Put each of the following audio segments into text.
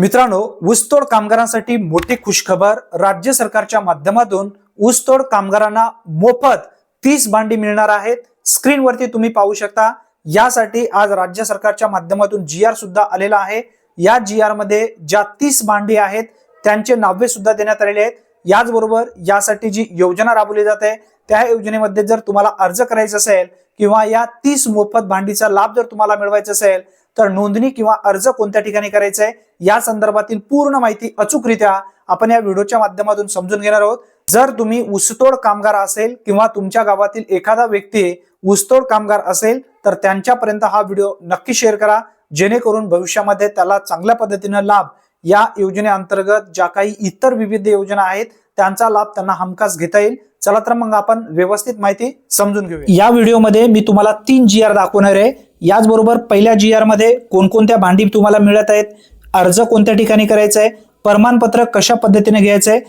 मित्रांनो, ऊसतोड कामगारांसाठी मोठी खुशखबर. राज्य सरकारच्या माध्यमातून ऊसतोड कामगारांना मोफत 30 भांडी मिळणार आहेत. स्क्रीनवरती तुम्ही पाहू शकता. यासाठी आज राज्य सरकारच्या माध्यमातून GR सुद्धा आलेला आहे. या GR मध्ये ज्या 30 भांडी आहेत त्यांचे नावे सुद्धा देण्यात आलेले आहेत. याचबरोबर यासाठी जी योजना राबवली जाते त्या योजनेमध्ये जर तुम्हाला अर्ज करायचा असेल किंवा या 30 मोफत भांडीचा लाभ जर तुम्हाला मिळवायचा असेल तर नोंदणी किंवा अर्ज कोणत्या ठिकाणी करायचा आहे या संदर्भातील पूर्ण माहिती अचूकरित्या आपण या व्हिडिओच्या माध्यमातून समजून घेणार आहोत. जर तुम्ही ऊसतोड कामगार असेल किंवा तुमच्या गावातील एखादा व्यक्ती ऊसतोड कामगार असेल तर त्यांच्यापर्यंत हा व्हिडिओ नक्की शेअर करा, जेणेकरून भविष्यामध्ये त्याला चांगल्या पद्धतीने लाभ या योजनेअंतर्गत ज्या काही इतर विविध योजना आहेत त्यांचा लाभ त्यांना हमखास घेता येईल. चला तर मग आपण व्यवस्थित माहिती समजून घेऊया. या व्हिडिओमध्ये मी तुम्हाला 3 GR दाखवणार आहे. याचबरोबर पहिल्या GR मध्ये कोणकोणत्या भांडी तुम्हाला मिळत आहेत, अर्ज कोणत्या ठिकाणी करायचा आहे, प्रमाणपत्र कशा पद्धतीने घ्यायचं आहे,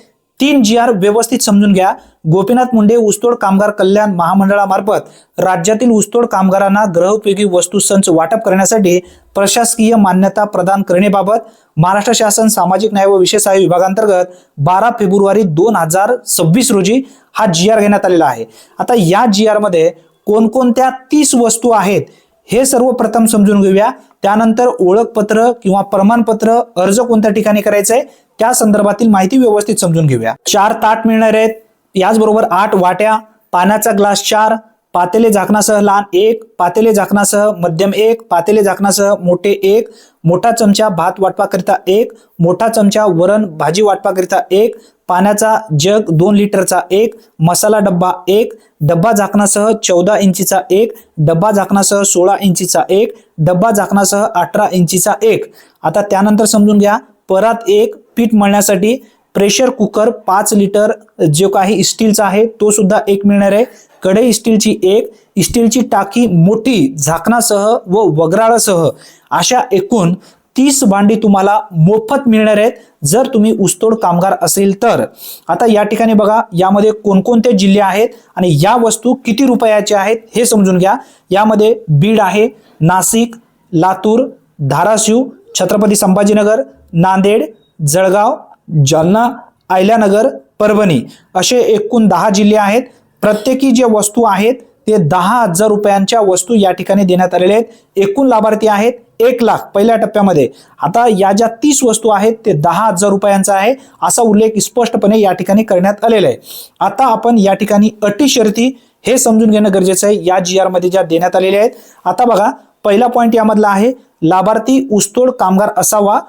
3 GR व्यवस्थित समजून घ्या. गोपीनाथ मुंडे ऊसतोड कामगार कल्याण महामंडळामार्फत राज्यातील ऊसतोड कामगारांना गृहोपयोगी वस्तू संच वाटप करण्यासाठी प्रशासकीय मान्यता प्रदान करण्याबाबत महाराष्ट्र शासन सामाजिक न्याय व विशेष सहाय्य विभागांतर्गत 12 फेब्रुवारी 2026 रोजी हा GR घेण्यात आलेला आहे. आता या GR मध्ये कोणकोणत्या 30 वस्तू आहेत हे सर्वप्रथम समजून घेऊया. त्यानंतर ओळखपत्र किंवा प्रमाणपत्र अर्ज कोणत्या ठिकाणी करायचंय त्या संदर्भातील माहिती व्यवस्थित समजून घेऊया. 4 ताट मिळणार आहेत. याचबरोबर 8 वाट्या, पाण्याचा ग्लास 4, पातेले झाकणासह लहान 1, पातेले झाकणासह मध्यम 1, पातेले झाकणासह मोठे 1, मोठा चमचा भात वाटपाकरिता 1, मोठा चमचा वरण भाजी वाटपाकरिता 1, पाण्याचा जग 2 लिटरचा 1, मसाला डब्बा 1, डब्बा झाकणासह 14 इंचीचा 1, डब्बा झाकणासह 16 इंचीचा 1, डब्बा झाकणासह 18 इंचीचा 1. आता त्यानंतर समजून घ्या. परात 1, पीठ मळण्यासाठी प्रेशर कुकर 5 लिटर जो काही स्टीलचा आहे तो सुद्धा 1 मिळणार आहे. कढई स्टीलची 1, स्टीलची टाकी मोठी झाकणासह व वगराळासह अशा एकूण 30 भांडी तुम्हाला मोफत मिळणार आहेत जर तुम्ही ऊसतोड कामगार असेल तर. आता या ठिकाणी बघा यामध्ये कोणकोणते जिल्हे आहेत आणि या वस्तू किती रुपयाच्या आहेत हे समजून घ्या. यामध्ये बीड आहे, नाशिक, लातूर, धाराशिव, छत्रपती संभाजीनगर, नांदेड, जळगाव, जालना, अहिल्यानगर, परभणी असे एकूण 10 जिल्हे आहेत. प्रत्येकी जे वस्तू आहेत ते 10,000 रुपयांच्या वस्तू या ठिकाणी देण्यात आलेल्या आहेत. एकूण लाभार्थी आहेत 1 लाख पहिल्या टप्प्यामध्ये. आता या ज्या 30 वस्तू आहेत ते 10,000 रुपयांचा आहे असा उल्लेख स्पष्टपणे या ठिकाणी करण्यात आलेला आहे. आता आपण या ठिकाणी अटी शर्ती हे समजून घेणं गरजेचं आहे या GR मध्ये ज्या देण्यात आलेल्या आहेत. आता बघा पहिला पॉइंट यामधला आहे लाभार्थी ऊसतोड कामगार असावा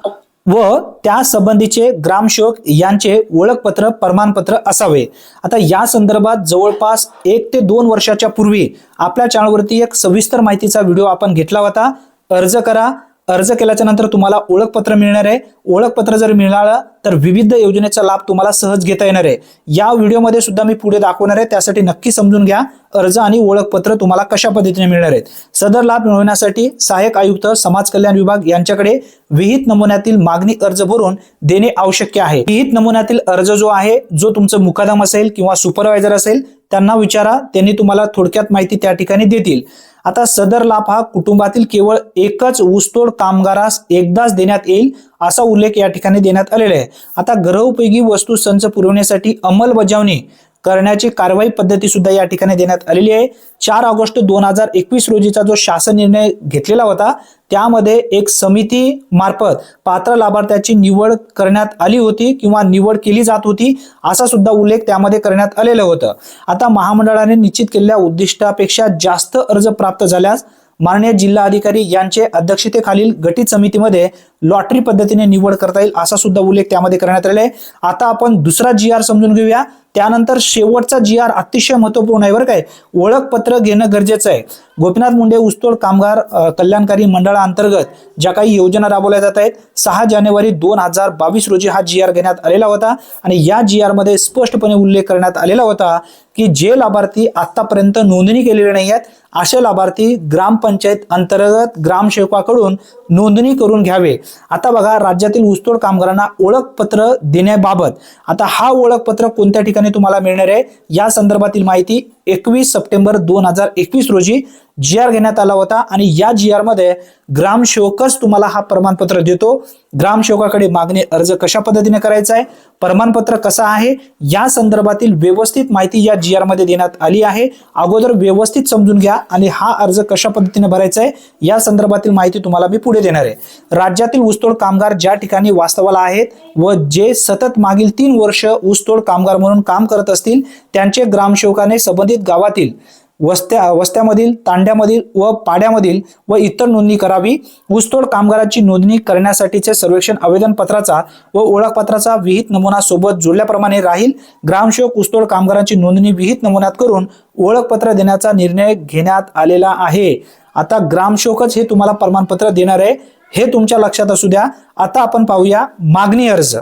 व त्या संबंधीचे ग्रामसेवक यांचे ओळखपत्र प्रमाणपत्र असावे. आता या संदर्भात जवळपास 1 ते 2 वर्षाच्या पूर्वी आपल्या चॅनलवरती एक सविस्तर माहितीचा व्हिडिओ आपण घेतला होता. अर्ज करा, अर्ज केल्याच्या नंतर तुम्हाला ओळखपत्र मिळणार आहे. ओळखपत्र जर मिळालं तर विविध योजनेचा लाभ तुम्हाला सहज घेता येणार आहे. या व्हिडिओमध्ये सुद्धा मी पुढे दाखवणार आहे, त्यासाठी नक्की समजून घ्या अर्ज आणि ओळखपत्र तुम्हाला कशा पद्धतीने मिळणार आहेत. सदर लाभ मिळवण्यासाठी सहाय्यक आयुक्त समाज कल्याण विभाग यांच्याकडे विहित नमुन्यातील मागणी अर्ज भरून देणे आवश्यक आहे. विहित नमुन्यातील अर्ज जो आहे जो तुमचं मुकादम असेल किंवा सुपरवायझर असेल त्यांना विचारा, त्यांनी तुम्हाला थोडक्यात माहिती त्या ठिकाणी देतील. आता सदर लाभ हा कुटुंबातील केवळ एकच ऊसतोड कामगारास एकदाच देण्यात येईल असा उल्लेख या ठिकाणी देण्यात आलेला आहे. आता गृहोपयोगी वस्तू संच पुरवण्यासाठी अंमलबजावणी करण्याची कारवाई पद्धती सुद्धा या ठिकाणी देण्यात आलेली आहे. 4 ऑगस्ट 2021 रोजीचा जो शासन निर्णय घेतलेला होता त्यामध्ये एक समिती मार्फत पात्र लाभार्थ्याची निवड करण्यात आली होती किंवा निवड केली जात होती असा सुद्धा उल्लेख त्यामध्ये करण्यात आलेलं होतं. आता महामंडळाने निश्चित केलेल्या उद्दिष्टापेक्षा जास्त अर्ज प्राप्त झाल्यास माननीय जिल्हा अधिकारी यांचे अध्यक्षतेखालील गठीत समितीमध्ये लॉटरी पद्धतीने निवड करता येईल असा सुद्धा उल्लेख त्यामध्ये करण्यात आलेला आहे. आता आपण दुसरा GR समजून घेऊया. त्यानंतर शेवटचा GR अतिशय महत्वपूर्ण आहे बरं काय. ओळखपत्र घेणं गरजेचं आहे. गोपीनाथ मुंडे ऊसतोड कामगार कल्याणकारी मंडळाअंतर्गत ज्या काही योजना राबवल्या जात आहेत 6 जानेवारी 2022 रोजी हा GR घेण्यात आलेला होता आणि या GR मध्ये स्पष्टपणे उल्लेख करण्यात आलेला होता की जे लाभार्थी आतापर्यंत नोंदणी केलेले नाही आहेत असे लाभार्थी ग्रामपंचायत अंतर्गत ग्रामसेवकाकडून नोंदणी करून घ्यावे. आता बघा राज्यातील ऊसतोड कामगारांना ओळखपत्र देण्याबाबत आता हा ओळखपत्र कोणत्या ठिकाणी तुम्हाला मिळणार आहे या संदर्भातील माहिती 21 सप्टेंबर 2021 रोजी GR घेण्यात आला होता आणि या GR मध्ये ग्रामसेवकच तुम्हाला हा प्रमाणपत्र देतो. ग्रामसेवकाकडे मागणी अर्ज कशा पद्धतीने करायचा आहे, प्रमाणपत्र कसं आहे, या संदर्भातील व्यवस्थित माहिती या GR मध्ये देण्यात आली आहे. अगोदर व्यवस्थित समजून घ्या आणि हा अर्ज कशा पद्धतीने भरायचा आहे या संदर्भातील माहिती तुम्हाला मी पुढे देणार आहे. राज्यातील ऊसतोड कामगार ज्या ठिकाणी वास्तवाला आहेत व जे सतत मागील 3 वर्ष ऊसतोड कामगार म्हणून काम करत असतील त्यांचे ग्रामसेवकाने संबंधित गावातील वस्त्यामधील, तांड्यामधील व पाड्यामधील व इतर नोंदणी करावी. ऊसतोड कामगारांची नोंदणी करण्यासाठीचे सर्वेक्षण आवेदन पत्राचा व ओळखपत्राचा विहित नमुना सोबत जोडल्याप्रमाणे राहील. ग्रामसेवक ऊसतोड कामगारांची नोंदणी विहित नमुन्यात करून ओळखपत्र देण्याचा निर्णय घेण्यात आलेला आहे. आता ग्रामसेवकच हे तुम्हाला प्रमाणपत्र देणार आहे, हे तुमच्या लक्षात असू द्या. आता आपण पाहूया मागणी अर्ज.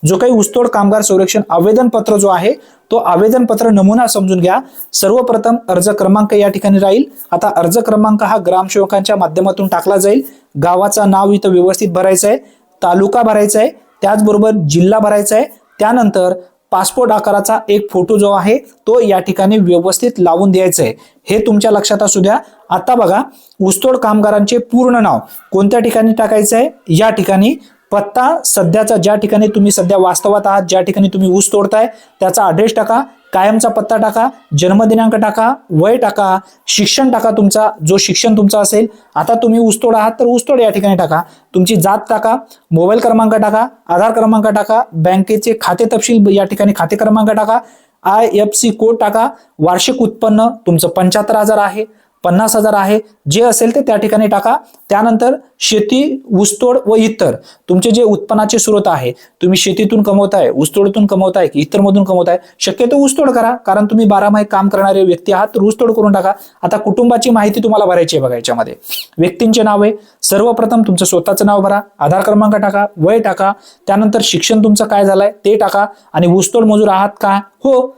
जो काही ऊसतोड कामगार संरक्षण आवेदन पत्र जो आहे तो आवेदन पत्र नमुना समजून घ्या. सर्वप्रथम अर्ज क्रमांक या ठिकाणी राहील. आता अर्ज क्रमांक हा ग्रामसेवकांच्या माध्यमातून टाकला जाईल. गावाचं नाव इथं व्यवस्थित भरायचं आहे, तालुका भरायचा आहे, त्याचबरोबर जिल्हा भरायचा आहे. त्यानंतर पासपोर्ट आकाराचा एक फोटो जो आहे तो या ठिकाणी व्यवस्थित लावून द्यायचा आहे, हे तुमच्या लक्षात असू द्या. आता बघा, ऊसतोड कामगारांचे पूर्ण नाव कोणत्या ठिकाणी टाकायचं आहे, या ठिकाणी पत्ता सध्याचा ज्या ठिकाणी तुम्ही सध्या वास्तवात आहात, ज्या ठिकाणी तुम्ही ऊस तोडताय त्याचा ॲड्रेस टाका, कायमचा पत्ता टाका, जन्मदिनांक टाका, वय टाका, शिक्षण टाका, तुमचा जो शिक्षण तुमचा असेल. आता तुम्ही ऊसतोड आहात तर ऊसतोड या ठिकाणी टाका, तुमची जात टाका, मोबाईल क्रमांक टाका, आधार क्रमांक टाका, बँकेचे खाते तपशील या ठिकाणी खाते क्रमांक टाका, IFSC कोड टाका, वार्षिक उत्पन्न तुमचं 75,000 आहे, 50,000 आहे, जे असेल ते त्या ठिकाणी टाका. त्यानंतर शेती, ऊसतोड व इतर तुमचे जे उत्पन्नाचे स्रोत आहे, तुम्ही शेतीतून कमवताय, ऊसतोडतून कमवताय की इतर मधून कमवताय, शक्यतो ऊसतोड करा, कारण तुम्ही 12 काम करणारे व्यक्ती आहात तर ऊसतोड करून टाका. आता कुटुंबाची माहिती तुम्हाला भरायची आहे बघा. याच्यामध्ये व्यक्तींचे नाव आहे. सर्वप्रथम तुमचं स्वतःचं नाव भरा, आधार क्रमांक टाका, वय टाका, त्यानंतर शिक्षण तुमचं काय झालंय ते टाका आणि ऊसतोड मजूर आहात का, हो.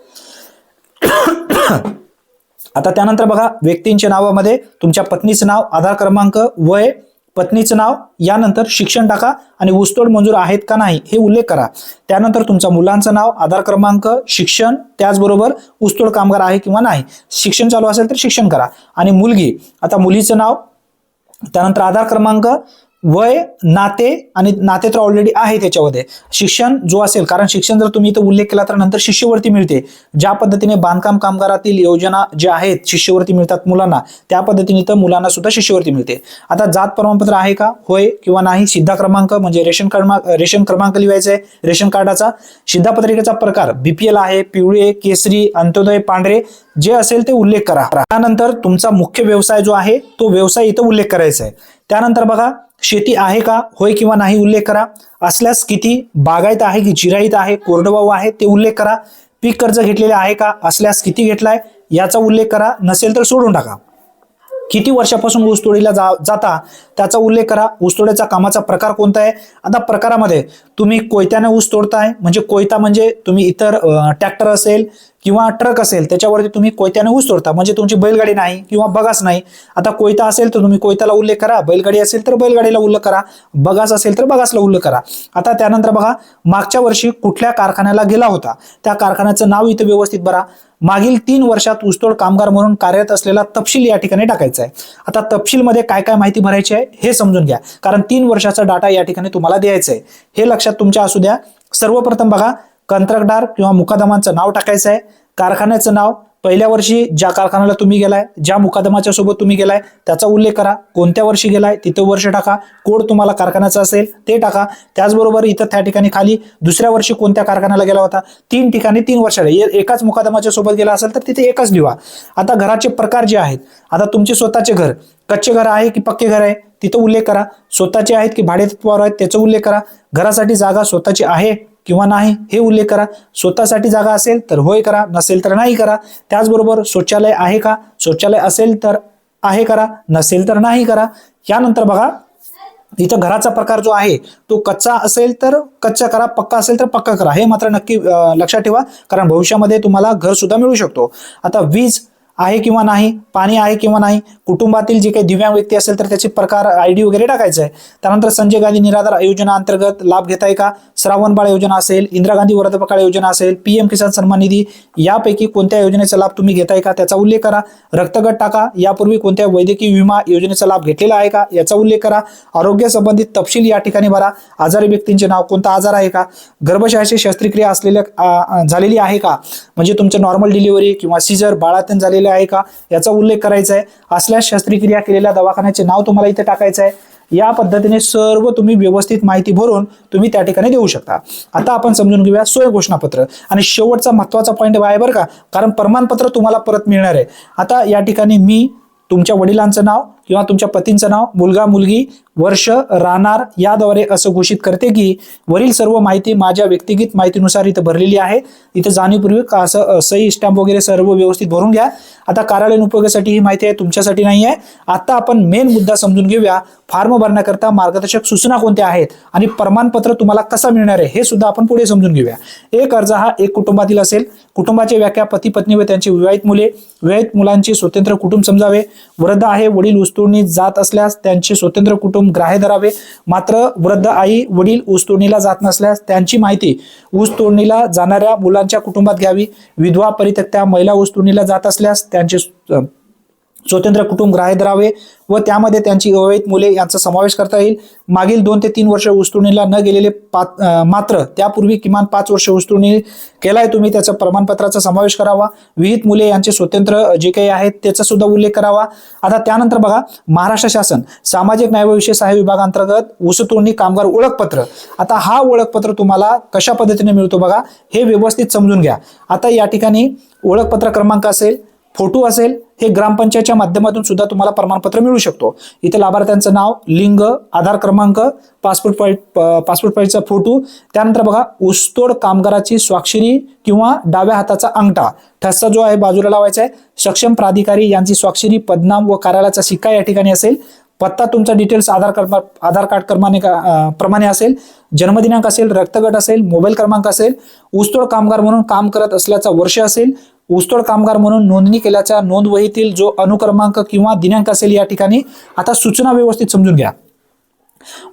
आता त्यानंतर बघा, व्यक्तींच्या नावामध्ये तुमच्या पत्नीचं नाव, आधार क्रमांक, वय, पत्नीचं नाव, यानंतर शिक्षण टाका आणि ऊसतोड मंजूर आहेत का नाही हे उल्लेख करा. त्यानंतर तुमच्या मुलांचं नाव, आधार क्रमांक, शिक्षण, त्याचबरोबर ऊसतोड कामगार आहे किंवा नाही, शिक्षण चालू असेल तर शिक्षण करा. आणि मुलगी, आता मुलीचं नाव, त्यानंतर आधार क्रमांक, वय, नाते, आणि नाते तर ऑलरेडी आहे त्याच्यामध्ये, शिक्षण जो असेल, कारण शिक्षण जर तुम्ही इथं उल्लेख केला तर नंतर शिष्यवृत्ती मिळते. ज्या पद्धतीने बांधकाम कामगारातील योजना ज्या आहेत शिष्यवृत्ती मिळतात मुलांना, त्या पद्धतीने तर मुलांना सुद्धा शिष्यवृत्ती मिळते. आता जात प्रमाणपत्र आहे का, होय किंवा नाही, सिद्धा क्रमांक म्हणजे रेशन क्रमांक लिहायचा आहे रेशन कार्डाचा, शिधापत्रिकेचा प्रकार BPL आहे, पिवळे, केसरी, अंत्योदय, पांढरे, जे असेल ते उल्लेख करा. त्यानंतर तुमचा मुख्य व्यवसाय जो आहे तो व्यवसाय इथं उल्लेख करायचा आहे. त्यानंतर बघा, शेती आहे का, होय किंवा नाही उल्लेख करा. असल्यास किती, बागायत आहे की जिरायत आहे, कोरडवाहू आहे ते उल्लेख करा. पीक कर्ज घेतलेले आहे का, असल्यास किती घेतलाय याचा उल्लेख करा, नसेल तर सोडून टाका. किती वर्षापासून ऊसतोडीला जाता त्याचा उल्लेख करा. ऊसतोडीचा कामाचा प्रकार कोणता आहे. आता प्रकारामध्ये तुम्ही कोयत्याने ऊस तोडताय, म्हणजे कोयता म्हणजे तुम्ही इतर ट्रॅक्टर असेल किंवा ट्रक असेल त्याच्यावरती तुम्ही कोयत्याने ऊस तोडता, म्हणजे तुमची बैलगाडी नाही किंवा बगास नाही. आता कोयता असेल तर तुम्ही कोयताला उल्लेख करा, बैलगाडी असेल तर बैलगाडीला उल्लेख करा, बगास असेल तर बगासला उल्लेख करा. आता त्यानंतर बघा, मागच्या वर्षी कुठल्या कारखान्याला गेला होता त्या कारखान्याचं नाव इथं व्यवस्थित भरा. मागील 3 वर्षात ऊसतोड कामगार म्हणून कार्यरत असलेला तपशील या ठिकाणी टाकायचा आहे. आता तपशीलमध्ये काय काय माहिती भरायची आहे हे समजून घ्या, कारण 3 वर्षाचा डाटा या ठिकाणी तुम्हाला द्यायचा आहे, हे लक्षात तुमच्या असू द्या. सर्वप्रथम बघा, कंत्राटदार किंवा मुकादमांचं नाव टाकायचं आहे, कारखान्याचं नाव, पहिल्या वर्षी ज्या कारखान्याला तुम्ही गेलाय, ज्या मुकादमाच्या सोबत तुम्ही गेलाय त्याचा उल्लेख करा, कोणत्या वर्षी गेलाय तिथं वर्ष टाका, कोड तुम्हाला कारखान्याचा असेल ते टाका. त्याचबरोबर इथं त्या ठिकाणी खाली दुसऱ्या वर्षी कोणत्या कारखान्याला गेला होता, 3 ठिकाणी 3 वर्षाला, एकाच मुकादमाच्या सोबत गेला असेल तर तिथे एकच लिहा. आता घराचे प्रकार जे आहेत, आता तुमचे स्वतःचे घर, कच्चे घर आहे की पक्के घर आहे तिथं उल्लेख करा, स्वतःचे आहेत की भाडेतत्वावर आहेत त्याचा उल्लेख करा, घरासाठी जागा स्वतःची आहे किंवा नाही हे उल्लेख करा. स्वतःसाठी जागा असेल तर होय करा, नसेल तर नाही करा. त्याचबरोबर शौचालय आहे का, शौचालय असेल तर आहे करा, नसेल तर नाही करा. यानंतर बघा, इथं घराचा प्रकार जो आहे तो कच्चा असेल तर कच्चा करा, पक्का असेल तर पक्का करा, हे मात्र नक्की लक्षात ठेवा, कारण भविष्यामध्ये तुम्हाला घर सुद्धा मिळू शकतो. आता वीज आहे किंवा नाही, पाणी आहे किंवा नाही, कुटुंबातील जे काही दिव्यांग व्यक्ती असेल तर त्याचे प्रकार ID वगैरे टाकायचं आहे. त्यानंतर संजय गांधी निराधार योजना अंतर्गत लाभ घेताय का, श्रावण बाळ योजना असेल, इंदिरा गांधी वृद्धापकाळ योजना असेल, PM किसान सन्मान निधी यापैकी कोणत्या योजनेचा लाभ तुम्ही घेताय का त्याचा उल्लेख करा. रक्तगट टाका, यापूर्वी कोणत्या वैद्यकीय विमा योजनेचा लाभ घेतलेला आहे का याचा उल्लेख करा. आरोग्य संबंधित तपशील या ठिकाणी भरा. आजारी व्यक्तींचे नाव, कोणता आजार आहे का, गर्भाशयाची शस्त्रक्रिया असलेल्या झालेली आहे का, म्हणजे तुमचं नॉर्मल डिलिव्हरी किंवा सीझर बाळातून झालेले आहे का याचा उल्लेख करायचा आहे. असल्यास शस्त्रक्रिया केलेल्या दवाखान्याचे नाव तुम्हाला इथे टाकायचं आहे. या पद्धतीने सर्व तुम्ही व्यवस्थित माहिती भरून तुम्ही त्या ठिकाणी देऊ शकता. आता आपण समजून घेऊया सोय घोषणापत्र आणि शेवटचा महत्वाचा पॉईंट आहे बरं का, कारण प्रमाणपत्र तुम्हाला परत मिळणार आहे. आता या ठिकाणी मी तुमच्या वडिलांचं नाव किंवा तुमच्या पतींचं नाव, मुलगा मुलगी, वर्ष, राहणार याद्वारे असं घोषित करते की वरील सर्व माहिती माझ्या व्यक्तिगत माहितीनुसार इथं भरलेली आहे. इथं जाणीवपूर्वक असं सही स्टॅम्प वगैरे सर्व व्यवस्थित भरून घ्या. आता कार्यालयीन उपयोगासाठी ही माहिती आहे, तुमच्यासाठी नाही आहे. आता आपण मेन मुद्दा समजून घेऊया. फॉर्म भरण्याकरता मार्गदर्शक सूचना कोणत्या आहेत आणि प्रमाणपत्र तुम्हाला कसं मिळणार आहे हे सुद्धा आपण पुढे समजून घेऊया. एक अर्ज हा एक कुटुंबातील असेल. कुटुंबाची व्याख्या पती पत्नी व त्यांची विवाहित मुले, विवाहित मुलांचे स्वतंत्र कुटुंब समजावे. वृद्ध आहे, वडील ऊसतोडणी जात असल्यास त्यांचे स्वतंत्र कुटुंब ग्राह्य धरावे. मात्र वृद्ध आई वडील ऊसतोडणीला जात नसल्यास त्यांची माहिती ऊसतोडणीला जाणाऱ्या मुलांच्या कुटुंबात घ्यावी. विधवा परित्यक्त्या महिला ऊसतोडणीला जात असल्यास त्यांचे स्वतंत्र कुटुंब ग्राह्य धरावे व त्यामध्ये त्यांची विवाहित मुले यांचा समावेश करता येईल. मागील 2 ते 3 वर्ष ऊसतोडणीला न गेलेले मात्र त्यापूर्वी किमान 5 वर्ष ऊसतोडणी केलाय तुम्ही त्याचा प्रमाणपत्राचा समावेश करावा. विहित मुले यांचे स्वतंत्र जे काही आहेत त्याचा सुद्धा उल्लेख करावा. आता त्यानंतर बघा, महाराष्ट्र शासन सामाजिक न्याय व विशेष सहाय्य विभागांतर्गत ऊसतोडणी कामगार ओळखपत्र. आता हा ओळखपत्र तुम्हाला कशा पद्धतीने मिळतो बघा, हे व्यवस्थित समजून घ्या. आता या ठिकाणी ओळखपत्र क्रमांक असेल, फोटो असेल, हे ग्रामपंचायतच्या माध्यमातून सुद्धा तुम्हाला प्रमाणपत्र मिळू शकतो. इथे लाभार्थ्यांचं नाव, लिंग, आधार क्रमांक, पासपोर्ट साईजचा फोटो. त्यानंतर बघा, ऊसतोड कामगाराची स्वाक्षरी किंवा डाव्या हाताचा अंगठा, ठसा जो आहे बाजूला लावायचा आहे. सक्षम प्राधिकारी यांची स्वाक्षरी, पदनाम व कार्यालयाचा शिक्का या ठिकाणी असेल. पत्ता तुमचा डिटेल्स आधार कार्ड प्रमाणे असेल. जन्मदिनांक असेल, रक्तगट असेल, मोबाईल क्रमांक असेल. ऊसतोड कामगार म्हणून काम करत असल्याचा वर्ष असेल. ऊसतोड कामगार म्हणून नोंदणी केल्याच्या नोंदवहीतील जो अनुक्रमांक किंवा दिनांक असेल या ठिकाणी. आता सूचना व्यवस्थित समजून घ्या.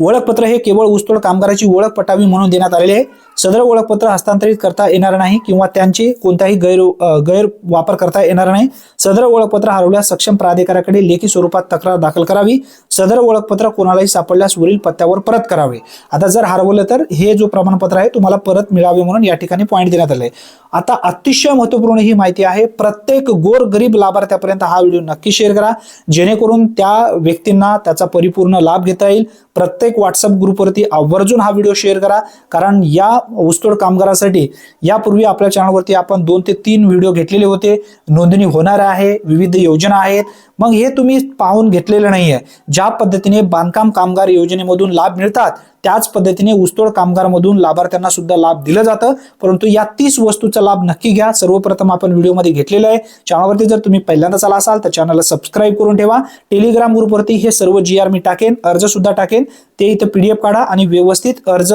ओळखपत्र हे केवळ ऊसतोड कामगाराची ओळख पटावी म्हणून देण्यात आलेले आहे. सदर ओळखपत्र हस्तांतरित करता येणार नाही किंवा त्यांचे कोणताही गैर वापर करता येणार नाही. सदर ओळखपत्र हरवल्यास सक्षम प्राधिकाऱ्याकडे लेखी स्वरूपात तक्रार दाखल करावी. सदर ओळखपत्र कोणालाही सापडल्यास वरील पत्त्यावर परत करावे. आता जर हरवलं तर हे जो प्रमाणपत्र आहे तुम्हाला परत मिळावे म्हणून या ठिकाणी पॉईंट देण्यात आले. आता अतिशय महत्त्वपूर्ण ही माहिती आहे. प्रत्येक गोर गरीब लाभार्थ्यापर्यंत हा व्हिडिओ नक्की शेअर करा, जेणेकरून त्या व्यक्तींना त्याचा परिपूर्ण लाभ घेता येईल. प्रत्येक व्हॉट्सअप ग्रुपवरती आवर्जून हा व्हिडिओ शेअर करा, कारण या ऊसतोड कामगारासाठी यापूर्वी आपल्या चॅनलवरती आपण 2 ते 3 व्हिडिओ घेतलेले होते. नोंदणी होणार आहे, विविध योजना आहेत. मग हे तुम्ही पाहून घेतलेलं नाहीये. ज्या पद्धतीने बांधकाम कामगार योजनेमधून लाभ मिळतात त्याच पद्धतीने ऊसतोड कामगारमधून लाभार्थ्यांना सुद्धा लाभ दिलं जातं. परंतु या 30 वस्तूचा लाभ नक्की घ्या. सर्वप्रथम आपण व्हिडिओमध्ये घेतलेलं आहे. चॅनलवरती जर तुम्ही पहिल्यांदाच आला असाल तर चॅनलला सबस्क्राईब करून ठेवा. टेलिग्राम ग्रुपवरती हे सर्व GR मी टाकेन, अर्ज सुद्धा टाकेन. ते इथं PDF काढा आणि व्यवस्थित अर्ज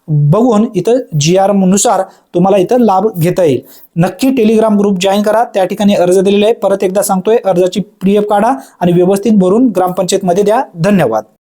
बघून इथं GR नुसार तुम्हाला इथं लाभ घेता येईल. नक्की टेलिग्राम ग्रुप जॉईन करा, त्या ठिकाणी अर्ज दिलेला आहे. परत एकदा सांगतोय, अर्जाची PDF काढा आणि व्यवस्थित भरून ग्रामपंचायतमध्ये द्या. धन्यवाद.